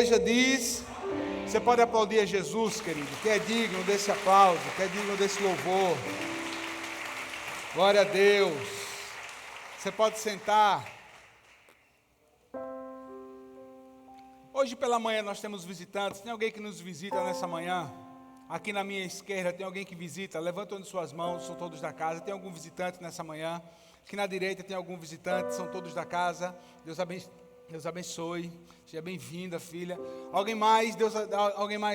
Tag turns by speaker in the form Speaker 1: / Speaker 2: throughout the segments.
Speaker 1: igreja diz... Você pode aplaudir a Jesus, querido, que é digno desse aplauso, que é digno desse louvor. Glória a Deus. Você pode sentar. Hoje pela manhã nós temos visitantes. Tem alguém que nos visita nessa manhã? Aqui na minha esquerda tem alguém que visita. Levanta uma de suas mãos, são todos da casa. Tem algum visitante nessa manhã? Aqui na direita tem algum visitante, são todos da casa. Deus abençoe. Seja bem-vinda, filha. Alguém mais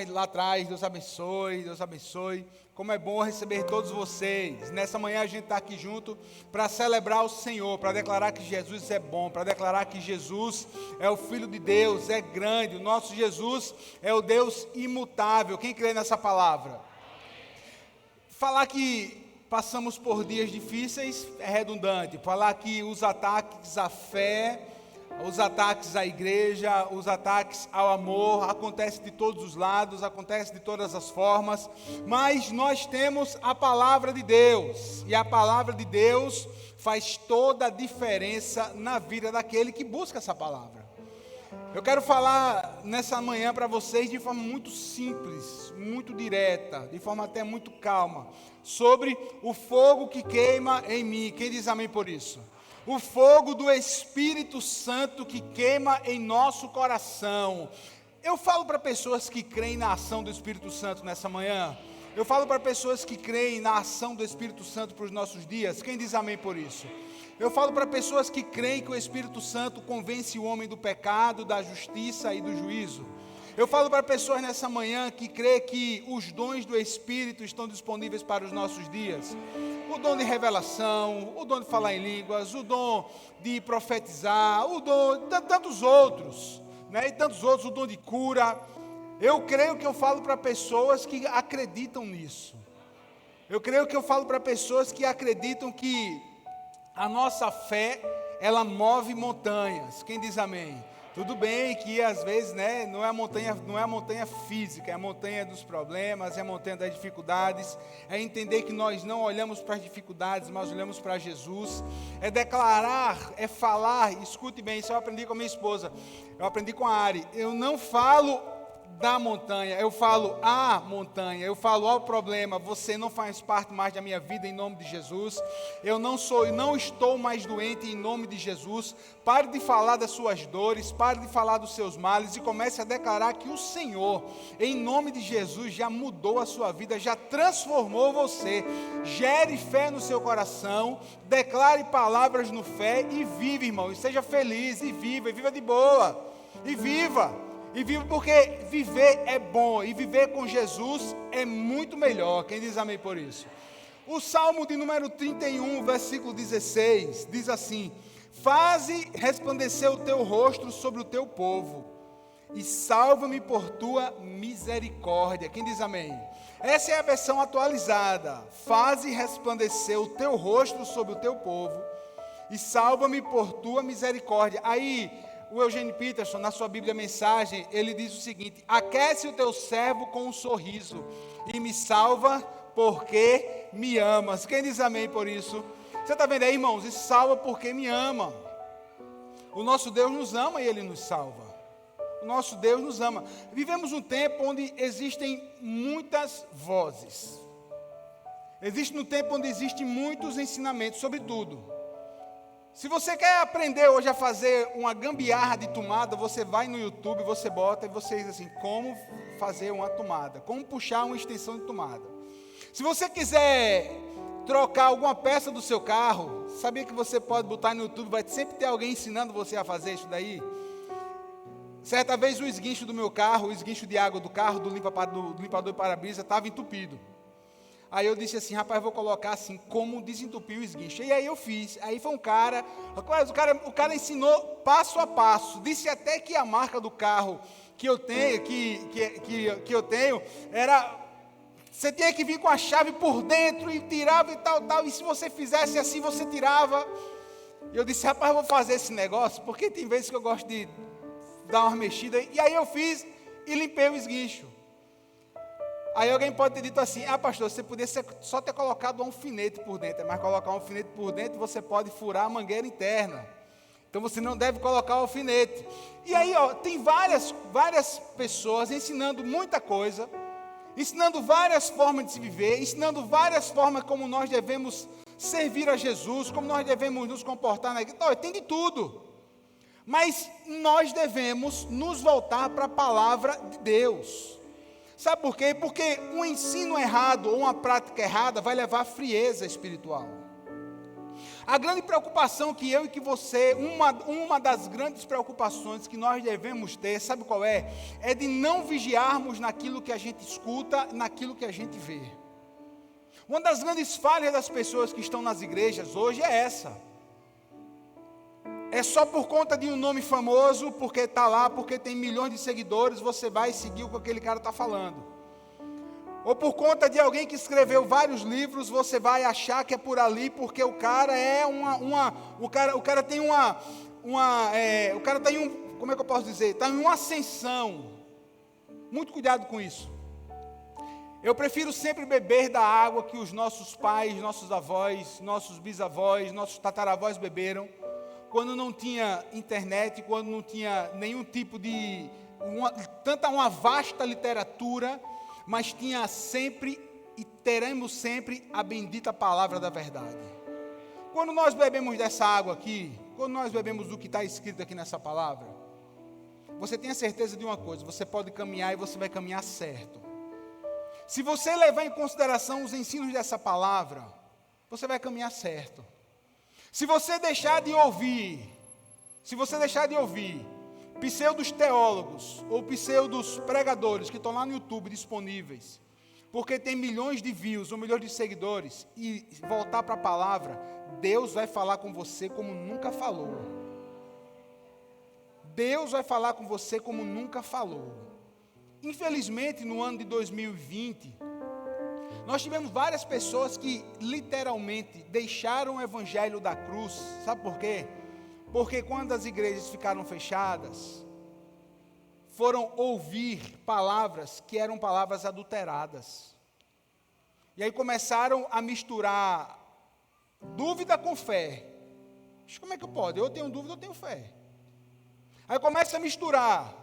Speaker 1: lá atrás, Deus abençoe, Deus abençoe. Como é bom receber todos vocês. Nessa manhã a gente está aqui junto para celebrar o Senhor, para declarar que Jesus é bom, para declarar que Jesus é o Filho de Deus, é grande. O nosso Jesus é o Deus imutável. Quem crê nessa palavra? Falar que passamos por dias difíceis é redundante. Falar que os ataques à fé, os ataques à igreja, os ataques ao amor, acontecem de todos os lados, acontecem de todas as formas, mas nós temos a palavra de Deus, e a palavra de Deus faz toda a diferença na vida daquele que busca essa palavra. Eu quero falar nessa manhã para vocês de forma muito simples, muito direta, de forma até muito calma, sobre o fogo que queima em mim. Quem diz amém por isso? O fogo do Espírito Santo que queima em nosso coração. Eu falo para pessoas que creem na ação do Espírito Santo nessa manhã. Eu falo para pessoas que creem na ação do Espírito Santo para os nossos dias. Quem diz amém por isso? Eu falo para pessoas que creem que o Espírito Santo convence o homem do pecado, da justiça e do juízo. Eu falo para pessoas nessa manhã que creem que os dons do Espírito estão disponíveis para os nossos dias. O dom de revelação, o dom de falar em línguas, o dom de profetizar, o dom de tantos outros, né? E tantos outros, o dom de cura. Eu creio que eu falo para pessoas que acreditam nisso. Eu creio que eu falo para pessoas que acreditam que a nossa fé, ela move montanhas. Quem diz amém? Tudo bem que às vezes, né, não é a montanha física, é a montanha dos problemas, é a montanha das dificuldades, é entender que nós não olhamos para as dificuldades, mas olhamos para Jesus, é declarar, é falar. Escute bem, isso eu aprendi com a minha esposa, eu aprendi com a Ari. Eu não falo da montanha, eu falo a montanha, eu falo ao problema: você não faz parte mais da minha vida em nome de Jesus, eu não estou mais doente em nome de Jesus. Pare de falar das suas dores, pare de falar dos seus males e comece a declarar que o Senhor, em nome de Jesus, já mudou a sua vida, já transformou você. Gere fé no seu coração, declare palavras no fé e viva, irmão, e seja feliz, e viva de boa, e viva porque viver é bom, e viver com Jesus é muito melhor. Quem diz amém por isso? O Salmo de número 31, versículo 16, diz assim: faze resplandecer o teu rosto sobre o teu povo, e salva-me por tua misericórdia. Quem diz amém? Essa é a versão atualizada. Faze resplandecer o teu rosto sobre o teu povo, e salva-me por tua misericórdia. Aí, o Eugênio Peterson, na sua Bíblia Mensagem, ele diz o seguinte: aquece o teu servo com um sorriso, e me salva porque me amas. Quem diz amém por isso? Você está vendo aí, irmãos? E salva porque me ama. O nosso Deus nos ama e Ele nos salva. O nosso Deus nos ama. Vivemos um tempo onde existem muitas vozes. Existe um tempo onde existem muitos ensinamentos sobre tudo. Se você quer aprender hoje a fazer uma gambiarra de tomada, você vai no YouTube, você bota e você diz assim: como fazer uma tomada, como puxar uma extensão de tomada. Se você quiser trocar alguma peça do seu carro, sabia que você pode botar no YouTube, vai sempre ter alguém ensinando você a fazer isso daí? Certa vez o esguincho do meu carro, o esguincho de água do carro, do limpador de para-brisa, estava entupido. Aí eu disse assim: rapaz, vou colocar assim, como desentupir o esguicho. E aí eu fiz. Aí foi o cara ensinou passo a passo. Disse até que a marca do carro que eu tenho, que eu tenho, era... Você tinha que vir com a chave por dentro e tirava e tal. E se você fizesse assim, você tirava. E eu disse: rapaz, eu vou fazer esse negócio, porque tem vezes que eu gosto de dar uma mexida. E aí eu fiz e limpei o esguicho. Aí alguém pode ter dito assim: ah, pastor, você podia só ter colocado um alfinete por dentro. Mas colocar um alfinete por dentro, você pode furar a mangueira interna. Então você não deve colocar o alfinete. E aí, tem várias pessoas ensinando muita coisa, ensinando várias formas de se viver, ensinando várias formas como nós devemos servir a Jesus, como nós devemos nos comportar na igreja. Não, tem de tudo. Mas nós devemos nos voltar para a palavra de Deus. Sabe por quê? Porque um ensino errado ou uma prática errada vai levar à frieza espiritual. A grande preocupação que eu e que você, uma das grandes preocupações que nós devemos ter, sabe qual é? É de não vigiarmos naquilo que a gente escuta, naquilo que a gente vê. Uma das grandes falhas das pessoas que estão nas igrejas hoje é essa. É só por conta de um nome famoso, porque está lá, porque tem milhões de seguidores, você vai seguir o que aquele cara está falando. Ou por conta de alguém que escreveu vários livros, você vai achar que é por ali, porque o cara é o cara tem como é que eu posso dizer? Está em uma ascensão. Muito cuidado com isso. Eu prefiro sempre beber da água que os nossos pais, nossos avós, nossos bisavós, nossos tataravós beberam, quando não tinha internet, quando não tinha nenhum tipo de, uma vasta literatura, mas tinha sempre e teremos sempre a bendita palavra da verdade. Quando nós bebemos dessa água aqui, quando nós bebemos do que está escrito aqui nessa palavra, você tem a certeza de uma coisa: você pode caminhar e você vai caminhar certo. Se você levar em consideração os ensinos dessa palavra, você vai caminhar certo. Se você deixar de ouvir pseudos teólogos ou pseudos pregadores que estão lá no YouTube disponíveis, porque tem milhões de views ou milhões de seguidores, e voltar para a palavra, Deus vai falar com você como nunca falou. Deus vai falar com você como nunca falou. Infelizmente, no ano de 2020, nós tivemos várias pessoas que literalmente deixaram o evangelho da cruz. Sabe por quê? Porque quando as igrejas ficaram fechadas, foram ouvir palavras que eram palavras adulteradas. E aí começaram a misturar dúvida com fé. Como é que pode? Eu tenho dúvida, eu tenho fé. Aí começa a misturar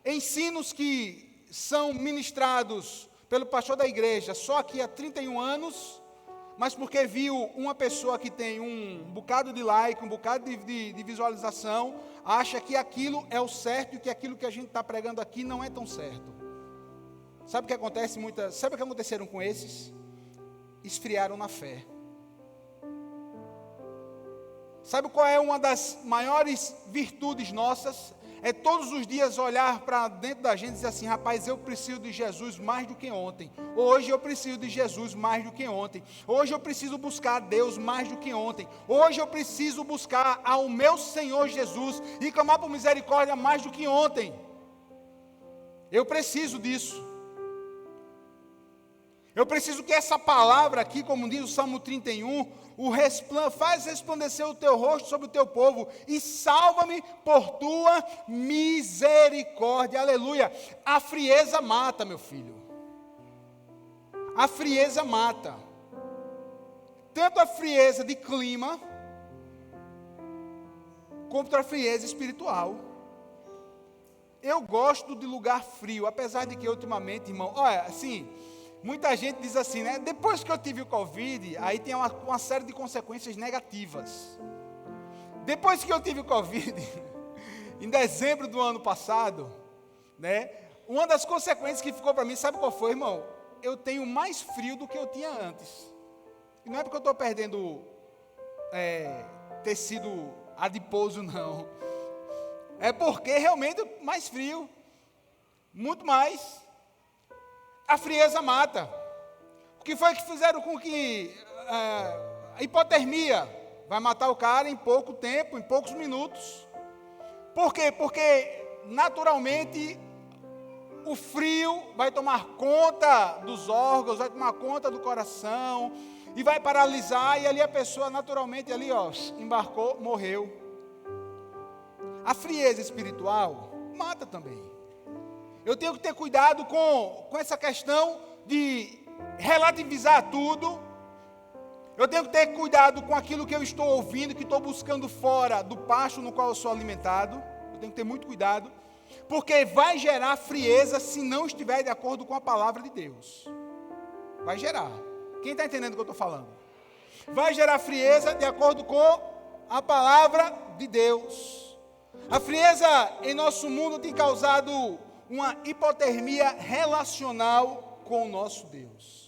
Speaker 1: ensinos que são ministrados pelo pastor da igreja só aqui há 31 anos, mas porque viu uma pessoa que tem um bocado de like, um bocado de visualização, acha que aquilo é o certo e que aquilo que a gente está pregando aqui não é tão certo. Sabe o que acontece? Sabe o que aconteceram com esses? Esfriaram na fé. Sabe qual é uma das maiores virtudes nossas? É todos os dias olhar para dentro da gente e dizer assim: rapaz, eu preciso de Jesus mais do que ontem. Hoje eu preciso de Jesus mais do que ontem. Hoje eu preciso buscar a Deus mais do que ontem. Hoje eu preciso buscar ao meu Senhor Jesus e clamar por misericórdia mais do que ontem. Eu preciso disso. Eu preciso que essa palavra aqui, como diz o Salmo 31, faz resplandecer o teu rosto sobre o teu povo e salva-me por tua misericórdia. Aleluia. A frieza mata, meu filho. A frieza mata. Tanto a frieza de clima, quanto a frieza espiritual. Eu gosto de lugar frio, apesar de que ultimamente, irmão, olha, assim, muita gente diz assim, né? Depois que eu tive o Covid, aí tem uma série de consequências negativas. Depois que eu tive o Covid, em dezembro do ano passado, né? Uma das consequências que ficou para mim, sabe qual foi, irmão? Eu tenho mais frio do que eu tinha antes. E não é porque eu estou perdendo tecido adiposo, não. É porque realmente mais frio. Muito mais. A frieza mata. O que foi que fizeram com que a hipotermia vai matar o cara em pouco tempo, em poucos minutos? Por quê? Porque naturalmente o frio vai tomar conta dos órgãos, vai tomar conta do coração e vai paralisar, e ali a pessoa naturalmente ali, embarcou, morreu. A frieza espiritual mata também. Eu tenho que ter cuidado com essa questão de relativizar tudo, Eu tenho que ter cuidado com aquilo que eu estou ouvindo, que estou buscando fora do pasto no qual eu sou alimentado. Eu tenho que ter muito cuidado, porque vai gerar frieza se não estiver de acordo com a palavra de Deus. Vai gerar. Quem está entendendo o que eu estou falando? Vai gerar frieza de acordo com a palavra de Deus. A frieza em nosso mundo tem causado uma hipotermia relacional com o nosso Deus.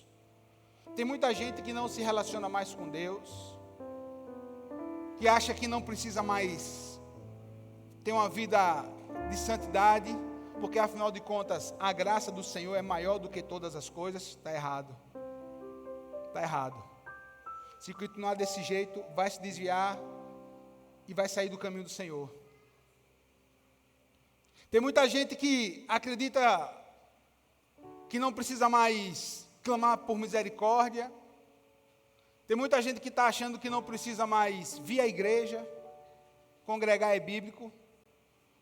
Speaker 1: Tem muita gente que não se relaciona mais com Deus, que acha que não precisa mais ter uma vida de santidade, porque afinal de contas a graça do Senhor é maior do que todas as coisas. Está errado. Está errado. Se continuar desse jeito, vai se desviar e vai sair do caminho do Senhor. Tem muita gente que acredita que não precisa mais clamar por misericórdia. Tem muita gente que está achando que não precisa mais vir à igreja. Congregar é bíblico.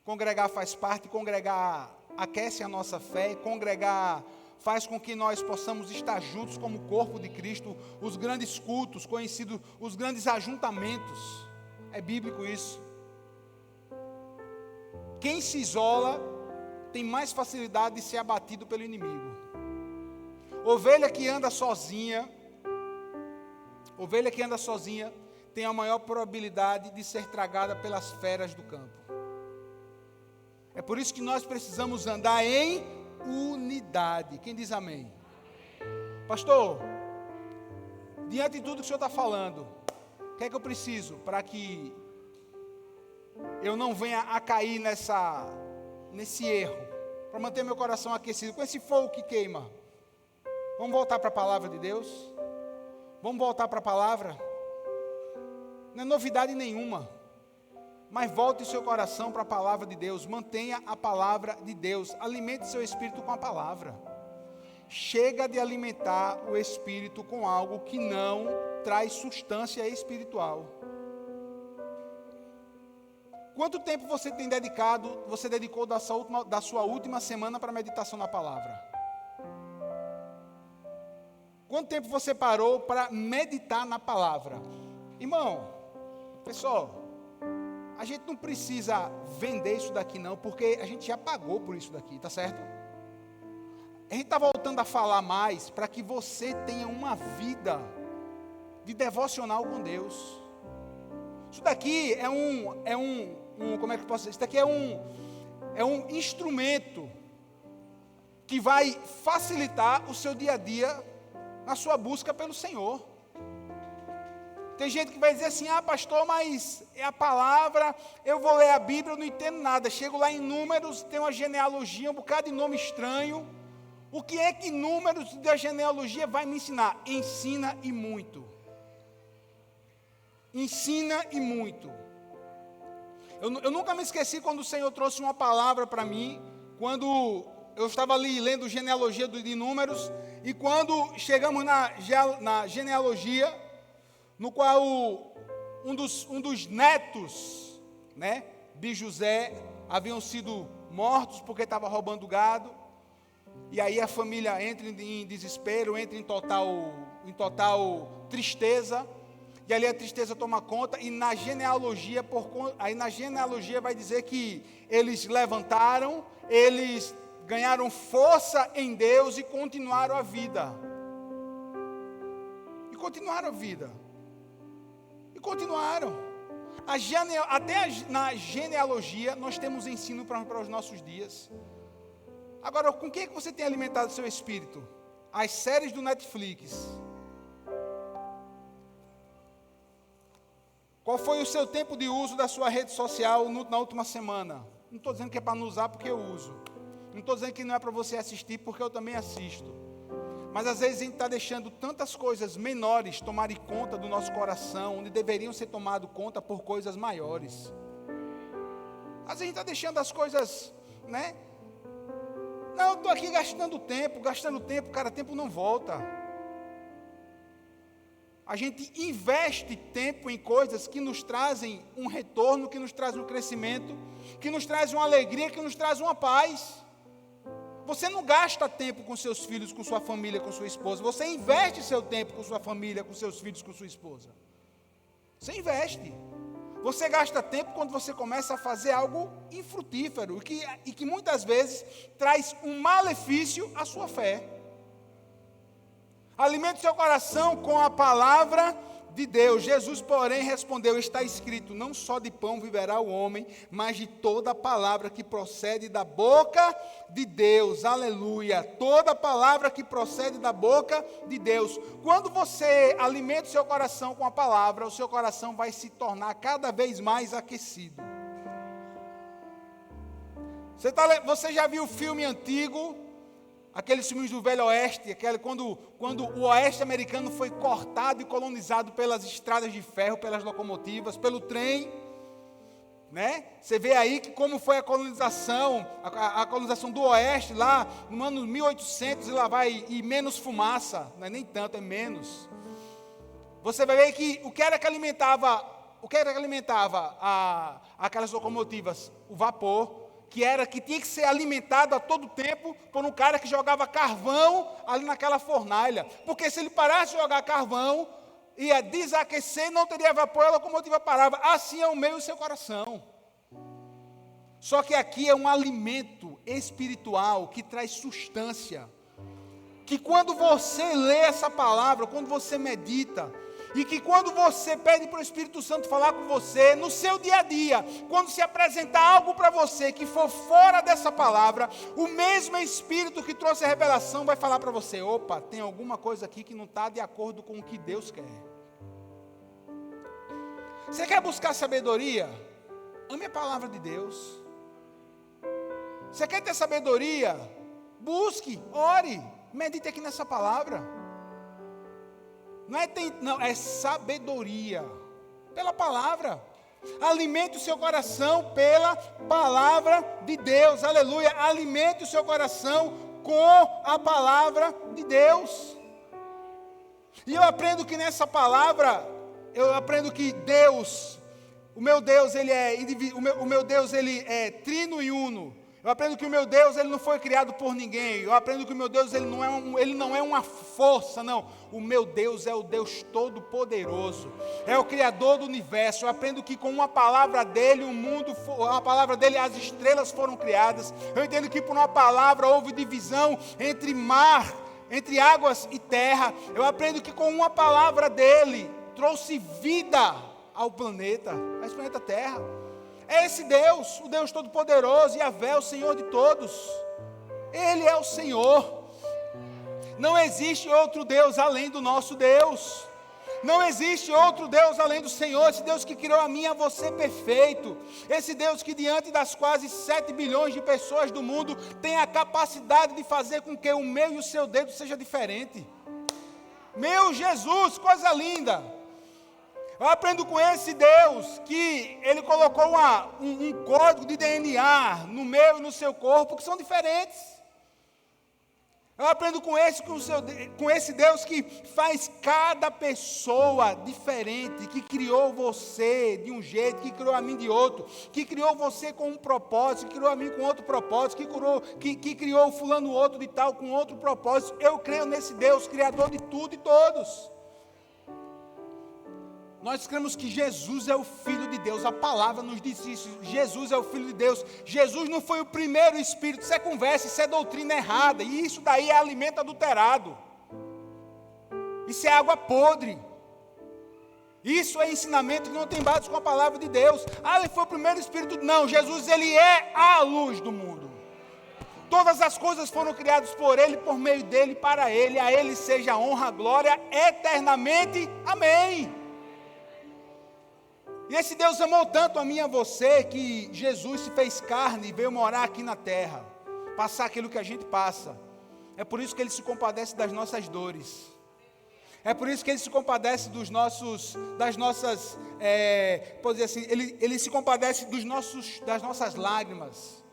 Speaker 1: Congregar faz parte. Congregar aquece a nossa fé. Congregar faz com que nós possamos estar juntos como corpo de Cristo. Os grandes cultos, conhecidos, os grandes ajuntamentos. É bíblico isso. Quem se isola tem mais facilidade de ser abatido pelo inimigo. Ovelha que anda sozinha tem a maior probabilidade de ser tragada pelas feras do campo. É por isso que nós precisamos andar em unidade. Quem diz amém? Pastor, diante de tudo que o senhor está falando, o que é que eu preciso para que eu não venha a cair nesse erro? Para manter meu coração aquecido, com esse fogo que queima. Vamos voltar para a palavra de Deus? Vamos voltar para a palavra? Não é novidade nenhuma. Mas volte seu coração para a palavra de Deus. Mantenha a palavra de Deus. Alimente seu espírito com a palavra. Chega de alimentar o espírito com algo que não traz substância espiritual. Quanto tempo você dedicou da sua última semana para a meditação na palavra? Quanto tempo você parou para meditar na palavra? Irmão, pessoal, a gente não precisa vender isso daqui não, porque a gente já pagou por isso daqui, tá certo? A gente está voltando a falar mais para que você tenha uma vida de devocional com Deus. Isso daqui como é que eu posso dizer? Isso daqui é um instrumento que vai facilitar o seu dia a dia na sua busca pelo Senhor. Tem gente que vai dizer assim: ah, pastor, mas é a palavra, eu vou ler a Bíblia, eu não entendo nada. Chego lá em Números, tem uma genealogia, um bocado de nome estranho. O que é que Números da genealogia vai me ensinar? Ensina e muito. Ensina e muito. Eu nunca me esqueci quando o Senhor trouxe uma palavra para mim, quando eu estava ali lendo genealogia de Números, e quando chegamos na genealogia, no qual um dos netos, né, de José, haviam sido mortos porque estava roubando gado, e aí a família entra em desespero, entra em total tristeza, e ali a tristeza toma conta, e na genealogia vai dizer que eles levantaram, eles ganharam força em Deus e continuaram a vida. Na genealogia nós temos ensino para os nossos dias. Agora, com que você tem alimentado o seu espírito? As séries do Netflix. Qual foi o seu tempo de uso da sua rede social na última semana? Não estou dizendo que é para não usar porque eu uso. Não estou dizendo que não é para você assistir porque eu também assisto. Mas às vezes a gente está deixando tantas coisas menores tomarem conta do nosso coração, onde deveriam ser tomadas conta por coisas maiores. Às vezes a gente está deixando as coisas, né? Não, eu estou aqui gastando tempo, cara, tempo não volta. A gente investe tempo em coisas que nos trazem um retorno, que nos trazem um crescimento, que nos trazem uma alegria, que nos trazem uma paz. Você não gasta tempo com seus filhos, com sua família, com sua esposa. Você investe seu tempo com sua família, com seus filhos, com sua esposa. Você investe. Você gasta tempo quando você começa a fazer algo infrutífero e que muitas vezes traz um malefício à sua fé. Alimente seu coração com a palavra de Deus. Jesus, porém, respondeu: está escrito, não só de pão viverá o homem, mas de toda palavra que procede da boca de Deus. Aleluia! Toda palavra que procede da boca de Deus. Quando você alimenta o seu coração com a palavra, o seu coração vai se tornar cada vez mais aquecido. Você já viu o filme antigo? Aqueles filmes do Velho Oeste, quando o Oeste americano foi cortado e colonizado pelas estradas de ferro, pelas locomotivas, pelo trem, né? Você vê aí que como foi a colonização do Oeste lá no ano 1800 e lá vai, e menos fumaça, não é nem tanto, é menos. Você vai ver que o que era que alimentava aquelas locomotivas? O vapor. Que tinha que ser alimentado a todo tempo por um cara que jogava carvão ali naquela fornalha. Porque se ele parasse de jogar carvão, ia desaquecer, não teria vapor, a locomotiva parava. Assim é o meu e o seu coração. Só que aqui é um alimento espiritual que traz substância. Que quando você lê essa palavra, quando você medita, e que quando você pede para o Espírito Santo falar com você, no seu dia a dia, quando se apresentar algo para você que for fora dessa palavra, o mesmo Espírito que trouxe a revelação vai falar para você: opa, tem alguma coisa aqui que não está de acordo com o que Deus quer. Você quer buscar sabedoria? Ame a palavra de Deus. Você quer ter sabedoria? Busque, ore, medite aqui nessa palavra. Não, é sabedoria, pela palavra. Alimente o seu coração pela palavra de Deus, aleluia. Alimente o seu coração com a palavra de Deus. E eu aprendo que nessa palavra, Deus, o meu Deus ele é trino e uno. Eu aprendo que o meu Deus, ele não foi criado por ninguém. Eu aprendo que o meu Deus, ele não é uma força, não. O meu Deus é o Deus Todo-Poderoso. É o Criador do universo. Eu aprendo que com uma palavra dele, a palavra dele, as estrelas foram criadas. Eu entendo que por uma palavra houve divisão entre mar, entre águas e terra. Eu aprendo que com uma palavra dele, trouxe vida ao planeta, a esse planeta Terra. É esse Deus, o Deus Todo-Poderoso, Yahvé, o Senhor de todos. Ele é o Senhor. Não existe outro Deus além do nosso Deus. Não existe outro Deus além do Senhor. Esse Deus que criou a mim e a você perfeito. Esse Deus que diante das quase 7 bilhões de pessoas do mundo tem a capacidade de fazer com que o meu e o seu dedo seja diferente. Meu Jesus, coisa linda. Eu aprendo com esse Deus que Ele colocou um código de DNA no meu e no seu corpo que são diferentes. Eu aprendo com esse Deus que faz cada pessoa diferente, que criou você de um jeito, que criou a mim de outro, que criou você com um propósito, que criou a mim com outro propósito, que criou o fulano outro de tal com outro propósito. Eu creio nesse Deus, Criador de tudo e todos. Nós cremos que Jesus é o Filho de Deus, a palavra nos diz isso, Jesus é o Filho de Deus. Jesus não foi o primeiro Espírito, isso é conversa, isso é doutrina errada, e isso daí é alimento adulterado, isso é água podre, isso é ensinamento que não tem base com a palavra de Deus. Ele foi o primeiro Espírito, não, Jesus ele é a luz do mundo. Todas as coisas foram criadas por Ele, por meio dEle, para Ele, a Ele seja a honra, a glória, eternamente, amém. E esse Deus amou tanto a mim e a você, que Jesus se fez carne e veio morar aqui na terra, passar aquilo que a gente passa. É por isso que Ele se compadece das nossas dores. É por isso que Ele se compadece das nossas, pode dizer assim, Ele se compadece das nossas lágrimas.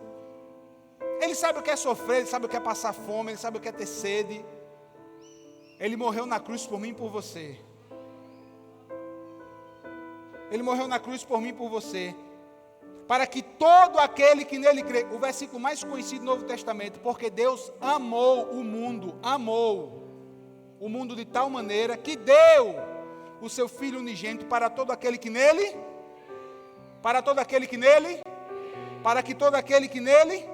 Speaker 1: Ele sabe o que é sofrer, Ele sabe o que é passar fome, Ele sabe o que é ter sede. Ele morreu na cruz por mim e por você. Ele morreu na cruz por mim e por você. para que todo aquele que nele crê, o versículo mais conhecido do Novo Testamento, porque Deus amou o mundo de tal maneira que deu o seu Filho unigênito para todo aquele que nele, para todo aquele que nele, para que todo aquele que nele,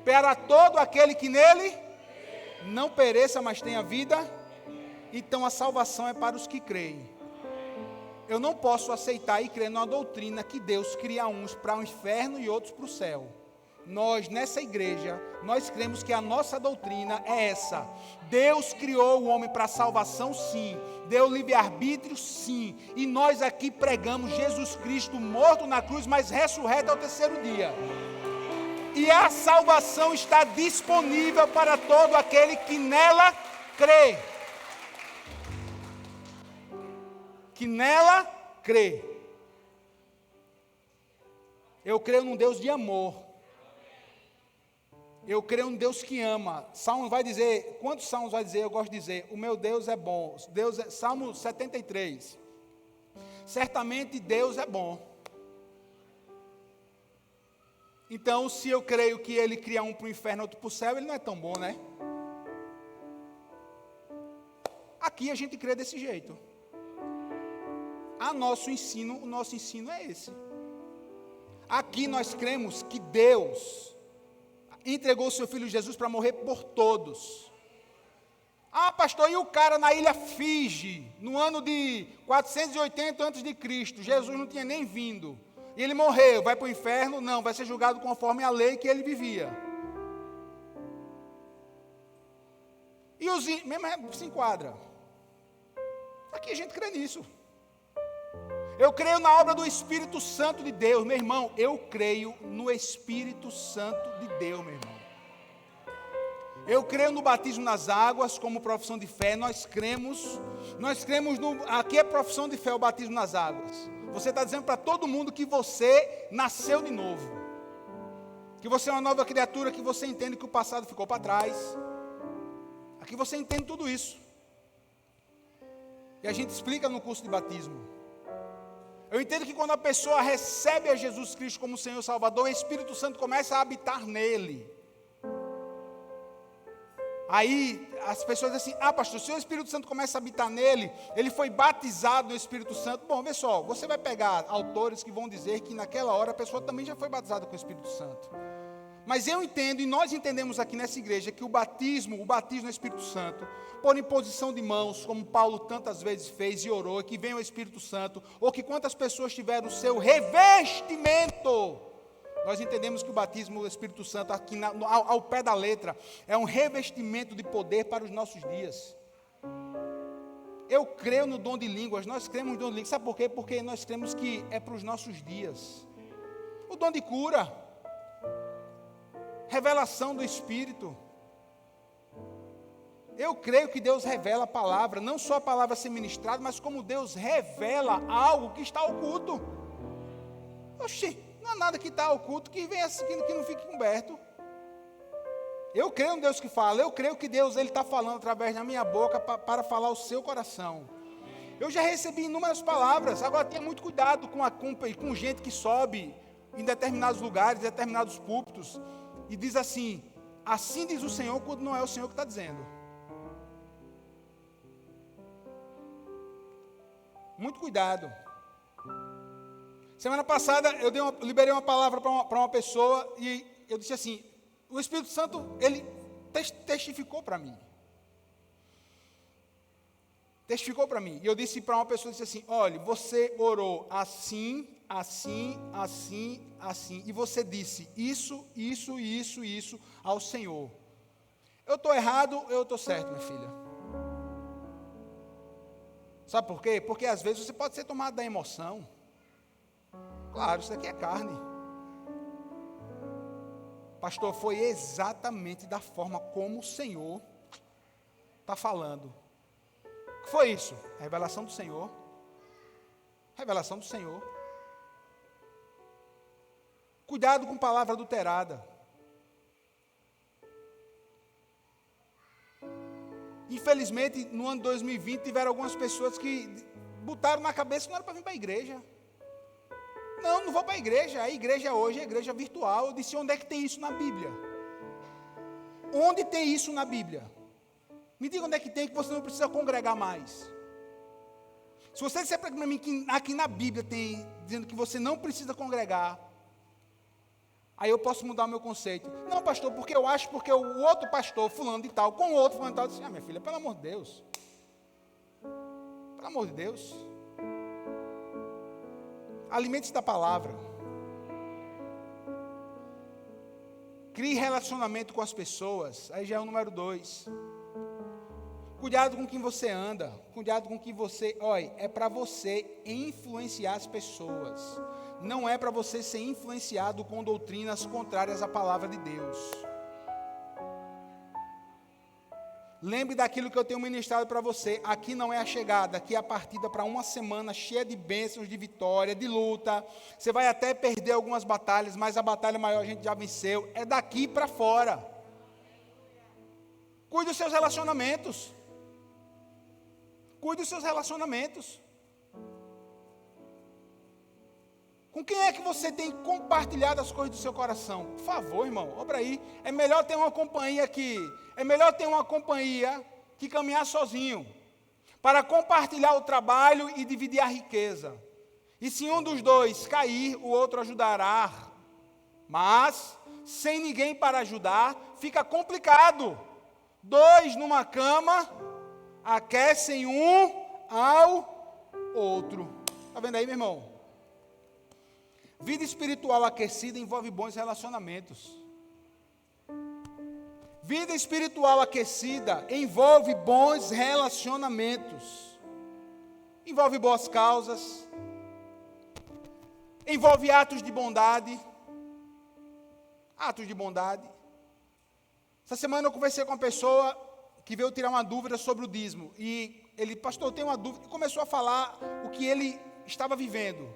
Speaker 1: para todo aquele que nele não pereça, mas tenha vida. Então a salvação é para os que creem. Eu não posso aceitar e crer numa doutrina que Deus cria uns para o inferno e outros para o céu. Nós, nessa igreja, nós cremos que a nossa doutrina é essa. Deus criou o homem para a salvação, sim. Deu livre-arbítrio, sim. E nós aqui pregamos Jesus Cristo morto na cruz, mas ressurreto ao terceiro dia. E a salvação está disponível para todo aquele que nela crê. Que nela crê. Eu creio num Deus de amor. Eu creio num Deus que ama. Salmo vai dizer, quantos salmos vai dizer? Eu gosto de dizer, o meu Deus é bom. Salmo 73. Certamente Deus é bom. Então, se eu creio que Ele cria um para o inferno, outro para o céu, Ele não é tão bom, né? Aqui a gente crê desse jeito. O nosso ensino é esse. Aqui nós cremos que Deus entregou o seu Filho Jesus para morrer por todos. Ah, pastor, e o cara na ilha Fiji, no ano de 480 a.C., Jesus não tinha nem vindo. E ele morreu, vai para o inferno? Não, vai ser julgado conforme a lei que ele vivia. E os mesmo se enquadra. Aqui a gente crê nisso. Eu creio na obra do Espírito Santo de Deus, meu irmão. Eu creio no Espírito Santo de Deus, meu irmão. Eu creio no batismo nas águas como profissão de fé. Nós cremos aqui é profissão de fé, o batismo nas águas. Você está dizendo para todo mundo que você nasceu de novo. Que você é uma nova criatura, que você entende que o passado ficou para trás. Aqui você entende tudo isso. E a gente explica no curso de batismo. Eu entendo que quando a pessoa recebe a Jesus Cristo como Senhor e Salvador, o Espírito Santo começa a habitar nele. Aí as pessoas dizem assim, pastor, se o Espírito Santo começa a habitar nele, ele foi batizado no Espírito Santo. Bom, pessoal, você vai pegar autores que vão dizer que naquela hora a pessoa também já foi batizada com o Espírito Santo. Mas eu entendo, e nós entendemos aqui nessa igreja, que o batismo no Espírito Santo, por imposição de mãos, como Paulo tantas vezes fez e orou, que venha o Espírito Santo, ou que quantas pessoas tiveram o seu revestimento, nós entendemos que o batismo do Espírito Santo, aqui ao pé da letra, é um revestimento de poder para os nossos dias. Eu creio no dom de línguas, nós cremos no dom de línguas, sabe por quê? Porque nós cremos que é para os nossos dias. O dom de cura, revelação do Espírito. Eu creio que Deus revela a palavra, não só a palavra ser ministrada, mas como Deus revela algo que está oculto. Oxi, não há nada que está oculto que venha que não fique coberto. Eu creio no Deus que fala, eu creio que Deus está falando através da minha boca para falar o seu coração. Eu já recebi inúmeras palavras, agora tenha muito cuidado com gente que sobe em determinados lugares, em determinados púlpitos, e diz assim diz o Senhor, quando não é o Senhor que está dizendo. Muito cuidado. Semana passada eu liberei uma palavra para uma pessoa e eu disse assim, o Espírito Santo, ele testificou para mim. Testificou para mim. E eu disse para uma pessoa, disse assim, olha, você orou assim, assim, assim, assim, e você disse isso ao Senhor. Eu estou errado, eu estou certo, minha filha. Sabe por quê? Porque às vezes você pode ser tomado da emoção. Claro, isso aqui é carne. Pastor, foi exatamente da forma como o Senhor está falando. O que foi isso? Revelação do Senhor. Revelação do Senhor. Cuidado com palavra adulterada. Infelizmente, no ano 2020, tiveram algumas pessoas que botaram na cabeça que não era para vir para a igreja. Não vou para a igreja hoje é igreja virtual. Eu disse, onde é que tem isso na Bíblia? Onde tem isso na Bíblia? Me diga onde é que tem, que você não precisa congregar mais. Se você disser para mim que aqui na Bíblia tem, dizendo que você não precisa congregar, aí eu posso mudar o meu conceito. Não, pastor, porque eu acho, porque o outro pastor, fulano de tal, com o outro fulano de tal, disse, minha filha, pelo amor de Deus. Pelo amor de Deus. Alimente-se da palavra. Crie relacionamento com as pessoas. Aí já é o número 2. Cuidado com quem você anda. Cuidado com quem você... Olha, é para você influenciar as pessoas. Não é para você ser influenciado com doutrinas contrárias à palavra de Deus. Lembre daquilo que eu tenho ministrado para você. Aqui não é a chegada, aqui é a partida para uma semana cheia de bênçãos, de vitória, de luta. Você vai até perder algumas batalhas, mas a batalha maior a gente já venceu. É daqui para fora. Cuide dos seus relacionamentos. Cuide dos seus relacionamentos. Com quem é que você tem compartilhado as coisas do seu coração? Por favor, irmão, obra aí. É melhor ter uma companhia que caminhar sozinho, para compartilhar o trabalho e dividir a riqueza. E se um dos dois cair, o outro ajudará. Mas, sem ninguém para ajudar, fica complicado. 2 numa cama, aquecem um ao outro. Está vendo aí, meu irmão? Vida espiritual aquecida envolve bons relacionamentos. Vida espiritual aquecida envolve bons relacionamentos. Envolve boas causas. Envolve atos de bondade. Atos de bondade. Essa semana eu conversei com uma pessoa que veio tirar uma dúvida sobre o dízimo. E ele, pastor, eu tenho uma dúvida. E começou a falar o que ele estava vivendo.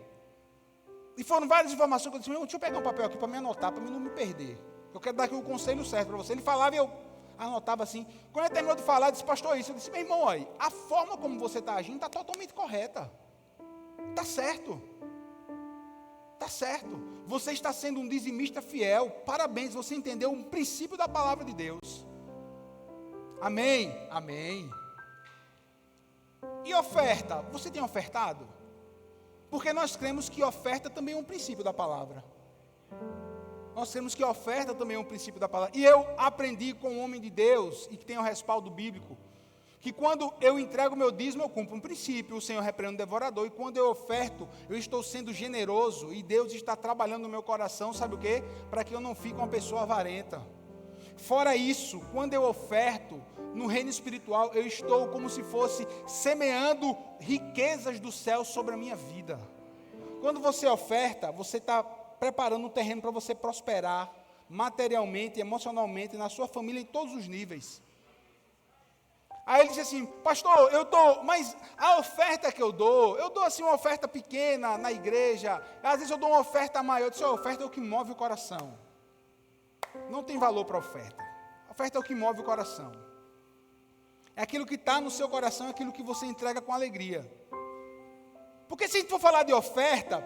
Speaker 1: E foram várias informações que eu disse, deixa eu pegar um papel aqui para me anotar, para mim não me perder. Eu quero dar aqui o conselho certo para você. Ele falava e eu anotava assim. Quando ele terminou de falar, eu disse, pastor, isso. Eu disse, meu irmão, olha, a forma como você está agindo está totalmente correta. Está certo. Está certo. Você está sendo um dizimista fiel. Parabéns, você entendeu um princípio da palavra de Deus. Amém? Amém. E oferta? Você tem ofertado? Porque nós cremos que oferta também é um princípio da palavra. Nós cremos que oferta também é um princípio da palavra. E eu aprendi com um homem de Deus, e que tem o respaldo bíblico, que quando eu entrego o meu dízimo, eu cumpro um princípio, o Senhor repreende o devorador, e quando eu oferto, eu estou sendo generoso, e Deus está trabalhando no meu coração, sabe o quê? Para que eu não fique uma pessoa avarenta. Fora isso, quando eu oferto, no reino espiritual, eu estou como se fosse semeando riquezas do céu sobre a minha vida. Quando você oferta, você está preparando um terreno para você prosperar materialmente, emocionalmente, na sua família, em todos os níveis. Aí ele disse assim, pastor, mas a oferta que eu dou assim uma oferta pequena na igreja, às vezes eu dou uma oferta maior. Eu disse, a oferta é o que move o coração. Não tem valor para a oferta. A oferta é o que move o coração. É aquilo que está no seu coração, é aquilo que você entrega com alegria. Porque se a gente for falar de oferta,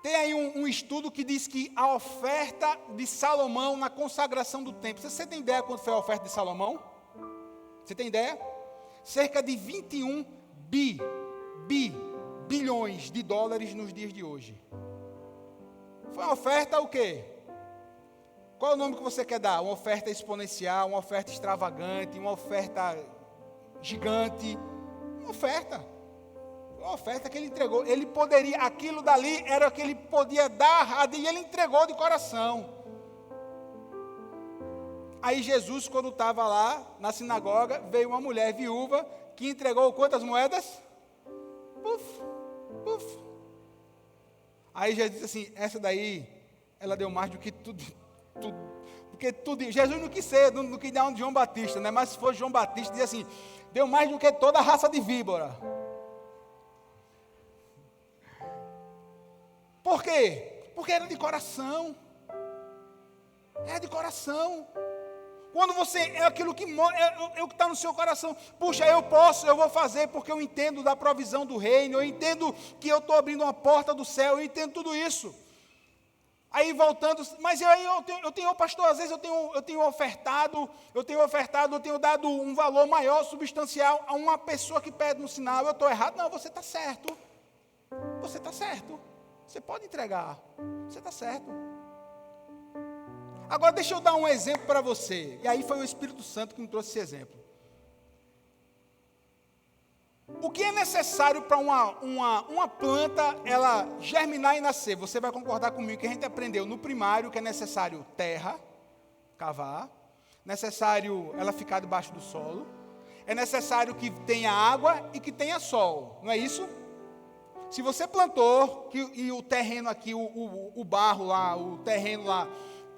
Speaker 1: tem aí um estudo que diz que a oferta de Salomão na consagração do templo. Você tem ideia quanto foi a oferta de Salomão? Você tem ideia? Cerca de 21 bilhões de dólares nos dias de hoje. Foi uma oferta o quê? Qual é o nome que você quer dar? Uma oferta exponencial, uma oferta extravagante, uma oferta gigante? Uma oferta que ele entregou. Ele poderia, aquilo dali era o que ele podia dar, e ele entregou de coração. Aí Jesus, quando estava lá na sinagoga, veio uma mulher viúva que entregou quantas moedas? Puf. Aí Jesus disse assim, essa daí, ela deu mais do que tudo. Porque tudo, Jesus não quis ser, não quis dar um de João Batista, né? Mas se fosse João Batista, dizia assim, deu mais do que toda a raça de víbora. Por quê? Porque era de coração. Era de coração. Quando você é aquilo que é o que está no seu coração. Puxa, eu posso, eu vou fazer, porque eu entendo da provisão do reino, eu entendo que eu estou abrindo uma porta do céu, eu entendo tudo isso. Aí voltando, mas eu tenho, pastor, às vezes eu tenho ofertado, eu tenho dado um valor maior, substancial a uma pessoa que pede no sinal, eu estou errado. Não, você está certo. Você está certo. Você pode entregar. Você está certo. Agora deixa eu dar um exemplo para você. E aí foi o Espírito Santo que me trouxe esse exemplo. O que é necessário para uma planta ela germinar e nascer? Você vai concordar comigo que a gente aprendeu no primário que é necessário terra, cavar, necessário ela ficar debaixo do solo, é necessário que tenha água e que tenha sol, não é isso? Se você plantou e o terreno aqui, o barro lá, o terreno lá,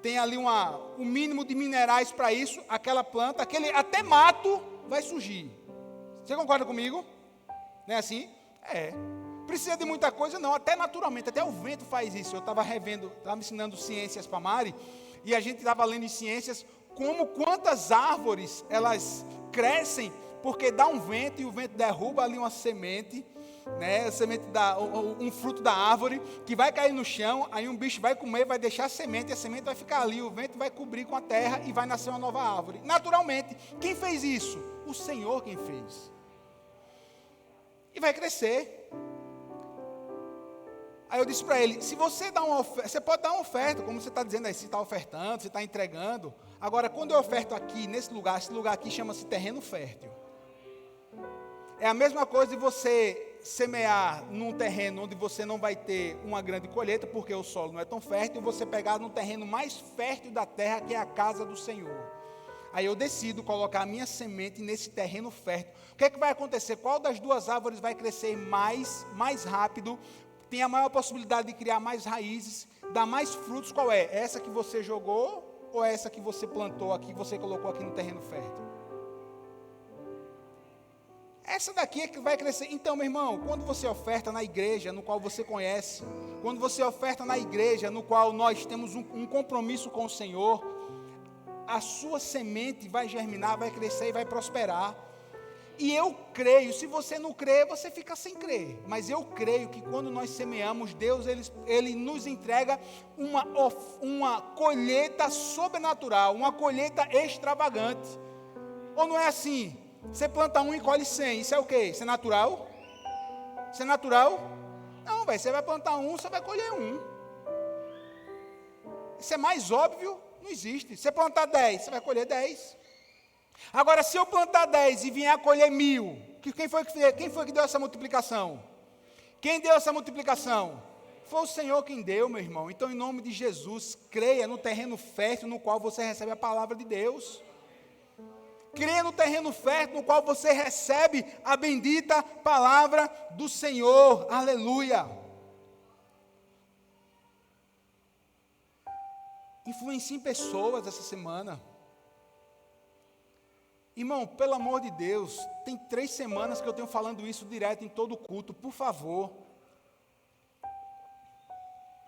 Speaker 1: tem ali um mínimo de minerais para isso, aquela planta, até mato vai surgir. Você concorda comigo? Não é assim? É. Precisa de muita coisa? Não, até naturalmente, até o vento faz isso. Eu estava estava me ensinando ciências para a Mari, e a gente estava lendo em ciências quantas árvores elas crescem, porque dá um vento e o vento derruba ali uma semente, né, a semente um fruto da árvore, que vai cair no chão, aí um bicho vai comer, vai deixar a semente, e a semente vai ficar ali, o vento vai cobrir com a terra e vai nascer uma nova árvore. Naturalmente, quem fez isso? O Senhor quem fez. E vai crescer. Aí eu disse para ele, se você dá uma oferta, você pode dar uma oferta, como você está dizendo aí, você está ofertando, você está entregando. Agora, quando eu oferto aqui, nesse lugar, esse lugar aqui chama-se terreno fértil. É a mesma coisa de você semear num terreno onde você não vai ter uma grande colheita, porque o solo não é tão fértil, e você pegar no terreno mais fértil da terra, que é a casa do Senhor. Aí eu decido colocar a minha semente nesse terreno fértil. O que é que vai acontecer? Qual das duas árvores vai crescer mais rápido, tem a maior possibilidade de criar mais raízes, dar mais frutos? Qual é? Essa que você jogou ou essa que você plantou aqui, que você colocou aqui no terreno fértil? Essa daqui é que vai crescer. Então, meu irmão, quando você oferta na igreja, no qual você conhece, quando você oferta na igreja, no qual nós temos um compromisso com o Senhor, a sua semente vai germinar, vai crescer e vai prosperar. E eu creio, se você não crê, você fica sem crer. Mas eu creio que quando nós semeamos, Deus ele nos entrega uma colheita sobrenatural, uma colheita extravagante. Ou não é assim? Você planta 1 e colhe 100, isso é o quê? Isso é natural? Isso é natural? Não, você vai plantar 1, você vai colher 1. Isso é mais óbvio? Não existe. Se você plantar 10, você vai colher 10. Agora, se eu plantar 10 e vier a colher 1000, quem foi que deu essa multiplicação? Quem deu essa multiplicação? Foi o Senhor quem deu, meu irmão. Então, em nome de Jesus, creia no terreno fértil no qual você recebe a palavra de Deus. Creia no terreno fértil no qual você recebe a bendita palavra do Senhor. Aleluia. Influencie pessoas essa semana. Irmão, pelo amor de Deus, tem 3 semanas que eu tenho falando isso direto em todo culto. Por favor,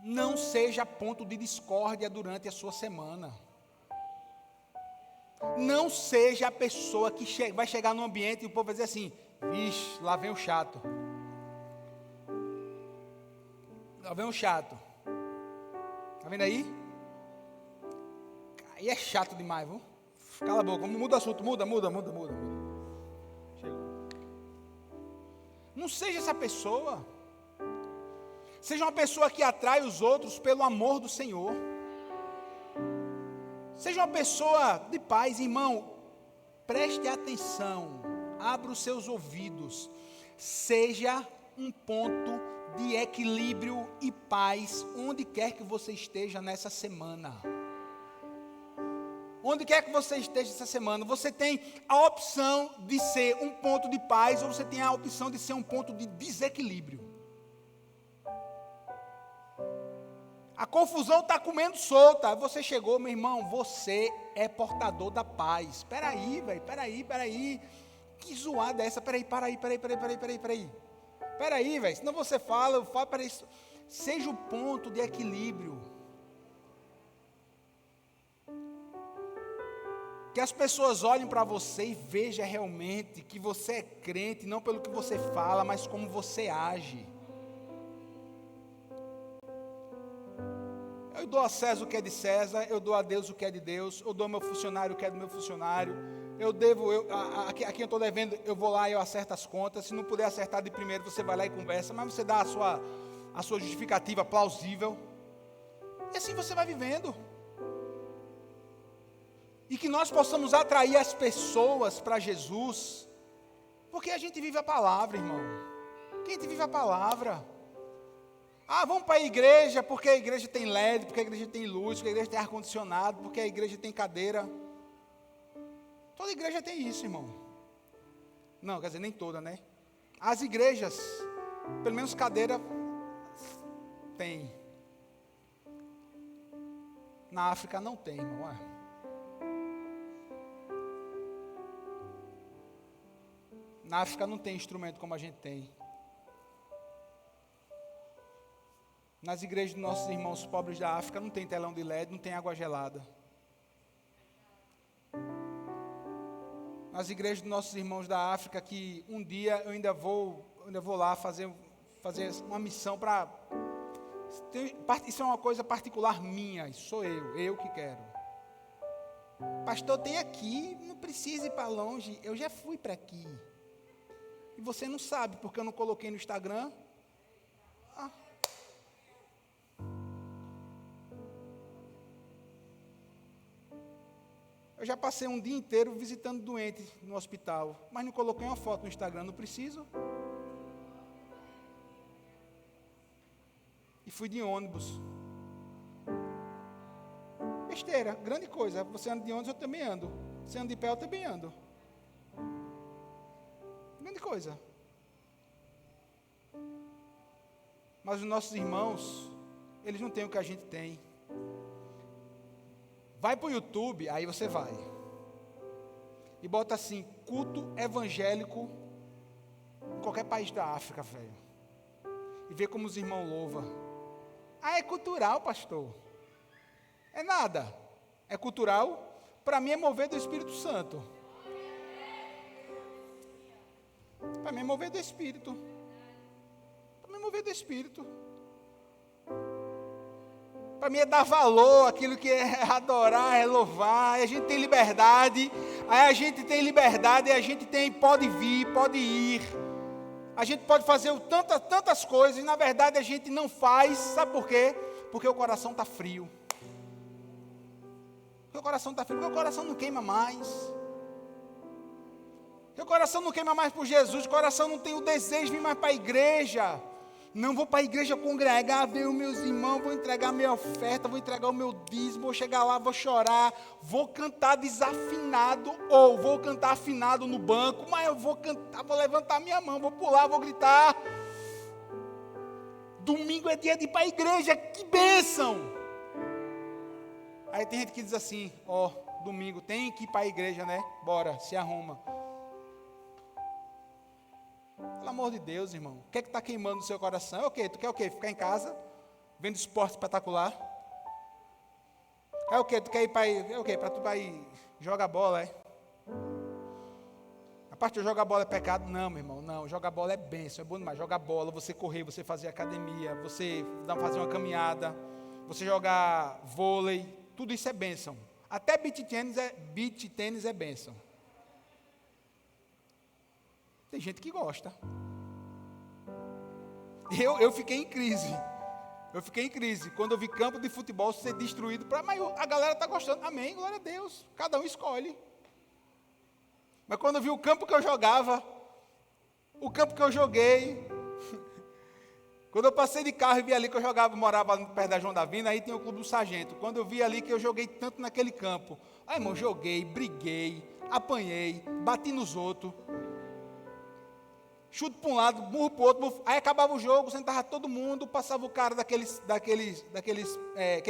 Speaker 1: não seja ponto de discórdia durante a sua semana. Não seja a pessoa que vai chegar no ambiente e o povo vai dizer assim, vixe, lá vem o chato. Lá vem o chato. Está vendo aí? Aí é chato demais, viu? Cala a boca, muda o assunto, muda. Chegou. Não seja essa pessoa. Seja uma pessoa que atrai os outros pelo amor do Senhor. Seja uma pessoa de paz, irmão. Preste atenção, abra os seus ouvidos. Seja um ponto de equilíbrio e paz onde quer que você esteja nessa semana. Onde quer que você esteja essa semana, você tem a opção de ser um ponto de paz ou você tem a opção de ser um ponto de desequilíbrio. A confusão está comendo solta. Você chegou, meu irmão, você é portador da paz. Espera aí, velho, peraí. Que zoada é essa? Peraí. Peraí, velho, senão você fala, eu falo, peraí. Seja o ponto de equilíbrio. Que as pessoas olhem para você e vejam realmente que você é crente, não pelo que você fala, mas como você age. Eu dou a César o que é de César, eu dou a Deus o que é de Deus, eu dou ao meu funcionário o que é do meu funcionário, a quem eu estou devendo, eu vou lá e eu acerto as contas. Se não puder acertar de primeiro, você vai lá e conversa, mas você dá a sua justificativa plausível, e assim você vai vivendo. E que nós possamos atrair as pessoas para Jesus, porque a gente vive a palavra, irmão. Que a gente vive a palavra. Vamos para a igreja, porque a igreja tem LED, porque a igreja tem luz, porque a igreja tem ar-condicionado, porque a igreja tem cadeira. Toda igreja tem isso, irmão. Não, quer dizer, nem toda, né? As igrejas, pelo menos cadeira, tem. Na África não tem, irmão. Na África não tem instrumento como a gente tem. Nas igrejas dos nossos irmãos pobres da África não tem telão de LED, não tem água gelada. Nas igrejas dos nossos irmãos da África, que um dia eu ainda vou lá fazer uma missão para... Isso é uma coisa particular minha, isso sou eu que quero. Pastor, tem aqui, não precisa ir para longe, eu já fui para aqui. E você não sabe, porque eu não coloquei no Instagram. Eu já passei um dia inteiro visitando doente no hospital, mas não coloquei uma foto no Instagram, não preciso. E fui de ônibus. Besteira, grande coisa. Você anda de ônibus, eu também ando. Você anda de pé, eu também ando. Grande coisa. Mas os nossos irmãos, eles não têm o que a gente tem. Vai para o YouTube, aí você vai. E bota assim, culto evangélico em qualquer país da África, velho. E vê como os irmãos louvam. É cultural, pastor. É nada. É cultural. Para mim é mover do Espírito Santo. Para mim é mover do Espírito. Para mim é mover do Espírito. Para mim é dar valor àquilo que é adorar, é louvar. A gente tem liberdade. Aí a gente tem liberdade e a gente pode vir, pode ir. A gente pode fazer tantas coisas e na verdade a gente não faz. Sabe por quê? Porque o coração está frio. Porque o coração está frio, porque o coração não queima mais. Porque o coração não queima mais por Jesus. O coração não tem o desejo de vir mais para a igreja. Não vou para a igreja congregar, ver os meus irmãos, vou entregar minha oferta, vou entregar o meu dízimo, vou chegar lá, vou chorar, vou cantar desafinado, ou vou cantar afinado no banco, mas eu vou cantar, vou levantar minha mão, vou pular, vou gritar. Domingo é dia de ir para a igreja, que bênção! Aí tem gente que diz assim, domingo tem que ir para a igreja, né? Bora, se arruma. Pelo amor de Deus, irmão. O que é que está queimando no seu coração? É o quê? Tu quer o quê? Ficar em casa? Vendo esporte espetacular? É o quê? Tu quer ir para aí? É o quê? Para tu ir jogar bola, é? A parte de jogar bola é pecado? Não, meu irmão, não. Jogar bola é bênção, é bom demais. Jogar bola, você correr, você fazer academia, você fazer uma caminhada, você jogar vôlei, tudo isso é bênção. Até beach tênis é bênção. Tem gente que gosta. Eu fiquei em crise. Quando eu vi campo de futebol ser destruído, mas a galera está gostando. Amém, glória a Deus. Cada um escolhe. Mas quando eu vi o campo que eu jogava, o campo que eu joguei, quando eu passei de carro e vi ali que eu morava perto da João da Vina, aí tem o Clube do Sargento. Quando eu vi ali que eu joguei tanto naquele campo, irmão, joguei, briguei, apanhei, bati nos outros. Chute para um lado, murro para o outro, aí acabava o jogo, sentava todo mundo, passava o cara daquele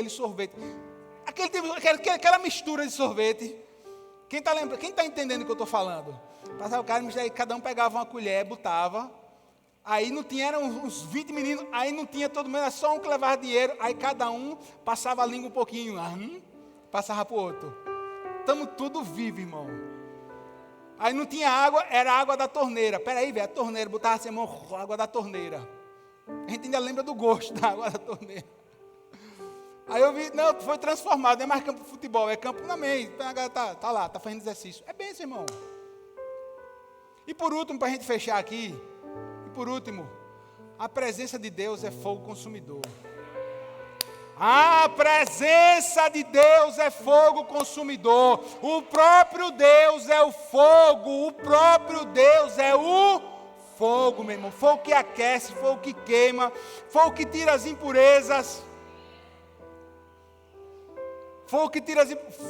Speaker 1: sorvete. Aquela mistura de sorvete. Quem está entendendo o que eu estou falando? Passava o cara, cada um pegava uma colher, botava. Aí não tinha, eram uns 20 meninos, aí não tinha todo mundo, era só um que levava dinheiro. Aí cada um passava a língua um pouquinho, passava para o outro. Estamos tudo vivo, irmão. Aí não tinha água, era água da torneira. Peraí, velho, a torneira, botava assim, irmão, água da torneira. A gente ainda lembra do gosto da água da torneira. Aí eu vi, não, foi transformado, não é mais campo de futebol, é campo na mente. Tá lá, tá fazendo exercício. É bem, irmão. E por último, para a gente fechar aqui, a presença de Deus é fogo consumidor. A presença de Deus é fogo consumidor. O próprio Deus é o fogo. O próprio Deus é o fogo, meu irmão. Fogo que aquece, fogo que queima, fogo que tira as impurezas.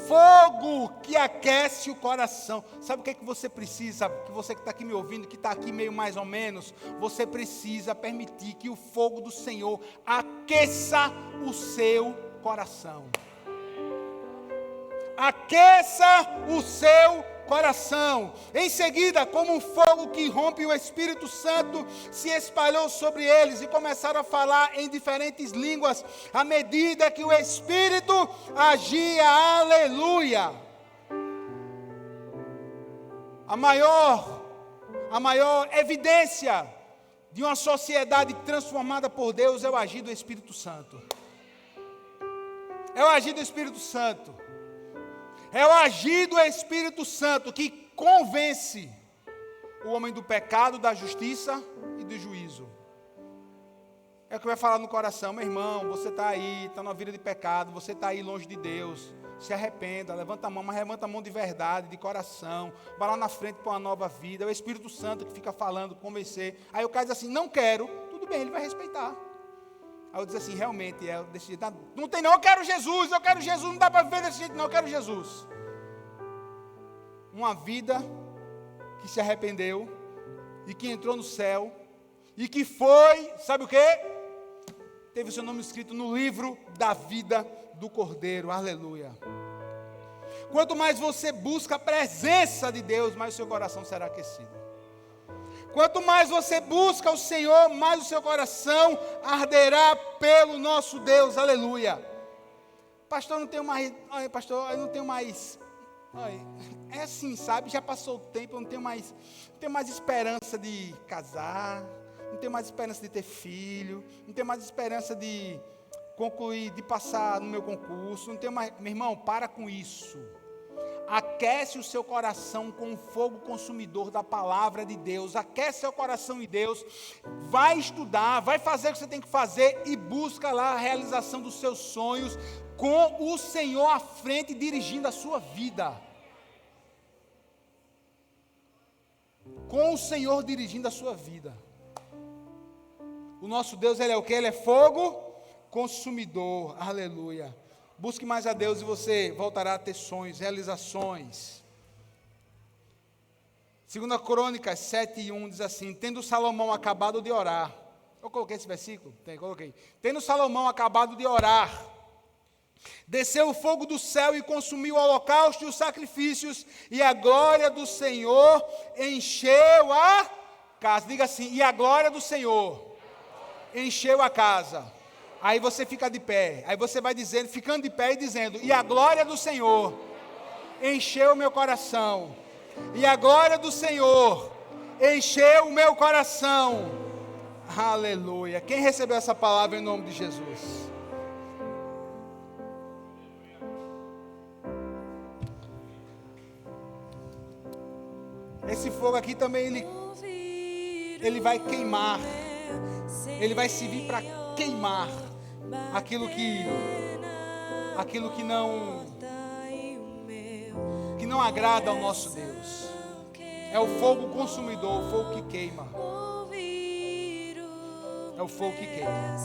Speaker 1: Fogo que aquece o coração. Sabe o que é que você precisa? Que você que está aqui me ouvindo, que está aqui meio mais ou menos, você precisa permitir que o fogo do Senhor aqueça o seu coração. Aqueça o seu coração. Em seguida, como um fogo que rompe, o Espírito Santo se espalhou sobre eles e começaram a falar em diferentes línguas à medida que o Espírito agia. Aleluia! A maior evidência de uma sociedade transformada por Deus é o agir do Espírito Santo. É o agir do Espírito Santo. É o agir do Espírito Santo que convence o homem do pecado, da justiça e do juízo. É o que vai falar no coração, meu irmão, você está aí, está numa vida de pecado, você está aí longe de Deus, se arrependa, levanta a mão, mas levanta a mão de verdade, de coração, vai lá na frente para uma nova vida. É o Espírito Santo que fica falando, convencer. Aí o cara diz assim, não quero, tudo bem, ele vai respeitar. Aí eu diz assim, realmente, desse jeito, não tem não, eu quero Jesus, não dá para viver desse jeito não, eu quero Jesus. Uma vida que se arrependeu, e que entrou no céu, e que foi, sabe o quê? Teve o seu nome escrito no livro da vida do Cordeiro, aleluia. Quanto mais você busca a presença de Deus, mais o seu coração será aquecido. Quanto mais você busca o Senhor, mais o seu coração arderá pelo nosso Deus, aleluia. Pastor, não tenho mais, eu não tenho mais, é assim, sabe, já passou o tempo, eu não tenho mais esperança de casar, não tenho mais esperança de ter filho, não tenho mais esperança de concluir, de passar no meu concurso, não tenho mais, meu irmão, para com isso. Aquece o seu coração com o fogo consumidor da palavra de Deus. Aquece seu coração em Deus. Vai estudar, vai fazer o que você tem que fazer e busca lá a realização dos seus sonhos com o Senhor à frente dirigindo a sua vida. Com o Senhor dirigindo a sua vida. O nosso Deus, Ele é o que? Ele é fogo consumidor. Aleluia. Busque mais a Deus e você voltará a ter sonhos, realizações. 2 Crônicas 7:1 diz assim, tendo Salomão acabado de orar. Eu coloquei esse versículo? Coloquei. Tendo Salomão acabado de orar, desceu o fogo do céu e consumiu o holocausto e os sacrifícios, e a glória do Senhor encheu a casa. Diga assim, e a glória do Senhor encheu a casa. Aí você fica de pé, aí você vai dizendo, ficando de pé e dizendo, e a glória do Senhor encheu o meu coração, e a glória do Senhor encheu o meu coração, aleluia. Quem recebeu essa palavra em nome de Jesus? Esse fogo aqui também, ele vai queimar, ele vai servir para queimar aquilo que não agrada ao nosso Deus. É o fogo consumidor, o fogo que queima. É o fogo que queima.